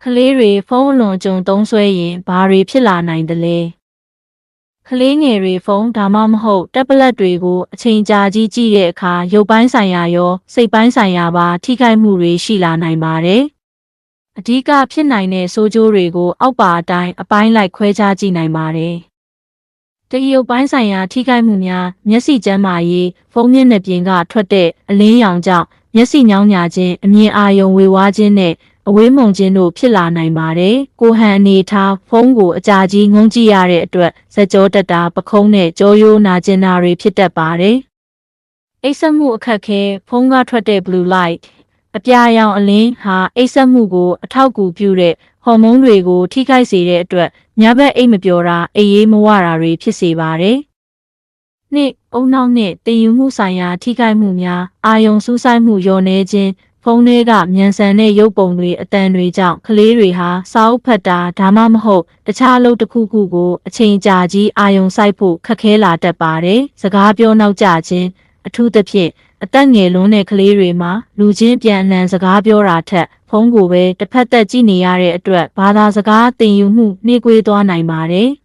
ကလေးတွေဖုန်းအလွန်ကြုံသုံးစွဲရင်ဘာတွေဖြစ်လာနိုင်သလဲကလေးငယ်တွေဖုန်းဒါမှမဟုတ်တက်ဘလက်တွေကိုအချိန်ကြာကြီးကြည့်တဲ့အခါရုပ်ပိုင်းဆိုင်ရာရောစိတ်ပိုင်းဆိုင်ရာပါထိခိုက်မှုတွေရှိလာနိုင်ပါတယ်အဓိကဖြစ်နိုင်တဲ့ဆိုးကျိုးတွေကိုအောက်ပါအတိုင်းအပိုင်းလိုက်ခွဲခြားကြည့်နိုင်ပါတယ်တရုပ်ပိုင်းဆိုင်ရာထိခိုက်မှုများမျက်စိကျန်းမာရေးဖုန်းမျက်နှာပြင်ကထွက်တဲ့အလင်းရောင်ကြောင့်မျက်စိညောင်းညာခြင်းအမြင်အာရုံဝေဝါးခြင်းနဲ့အဝေးမုံခြင်းတို့ဖြစ်လာနိုင်ပါတယ်။ကိုဟန်အနေထားဖုန်းကိုအကြာကြီးငုံကြည့်ရတဲ့အတွက်ဇက်ကြောတက်တာပခုံးနဲ့ကြောရိုးနာကျင်တာတွေဖြစ်တတ်ပါတယ်။အိပ်စက်မှုအခက်ခဲဖုန်းကထွက်တဲ့ blue light အပြာရောင်အလင်းဟာအိပ်စက်မှုကိုအထောက်အကူပြုတဲ့ဟော်မုန်းတွေကိုထိခိုက်စေတဲ့အတွက်ညဘက်အိပ်မပျော်တာအိပ်ရေးမဝတာတွေဖြစ်စေပါတယ်။နှစ်အုံနောက်နဲ့တင်ယူမှုဆိုင်ရာထိခိုက်မှုများအာယုံစူးစိုက်မှုလျော့နေခြင်းဖုန်းထဲကမြန်ဆန်တဲ့ရုပ်ပုံတွေအတန်တွေကြောင့်ကလေးတွေဟာစာအုပ်ဖတ်တာဒါမှမဟုတ်တခြားအလုပ်တစ်ခုခုကိုအချိန်ကြာကြီးအာရုံစိုက်ဖို့ခက်ခဲလာတတ်ပါတယ်။စကားပြောနောက်ကျခြင်းအထူးသဖြင့်အသက်ငယ်လွန်းတဲ့ကလေးတွေမှာလူချင်းပြန်အလှန်စကားပြောတာထက်ဖုန်းကိုပဲတစ်ဖက်သက်ကြည့်နေရတဲ့အတွက်ဘာသာစကားသင်ယူမှုနှေးကွေးသွားနိုင်ပါတယ်။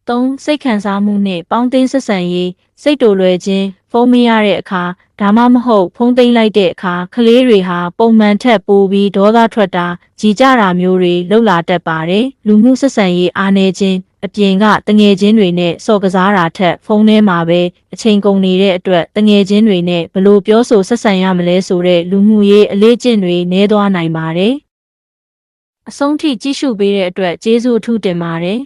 ၃စိတ်ခံစားမှုနဲ့ပေါင်းတင်ဆက်ဆံရေးစိတ်တူလွယ်ခြင်းဖုန်းမရတဲ့အခါဒါမှမဟုတ်ဖုန်းသိမ်းလိုက်တဲ့အခါကလေးတွေဟာပုံမှန်ထက်ပိုပြီးဒေါသထွက်တာကြီးကြတာမျိုးတွေလုပ်လာတတ်ပါတယ်လူမှုဆက်ဆံရေးအားနည်းခြင်းအပြင်ကတငယ်ချင်းတွေနဲ့စော်ကစားတာထက်ဖုန်းထဲမှာပဲအချိန်ကုန်နေတဲ့အတွက်တငယ်ချင်းတွေနဲ့ဘလို့ပြောဆိုဆက်ဆံရမလဲဆိုတဲ့လူမှုရေးအလေးကျင့်တွေနည်းသွားနိုင်ပါတယ်အဆုံးထိကြည့်ရှုပေးတဲ့အတွက်ကျေးဇူးအထူးတင်ပါတယ်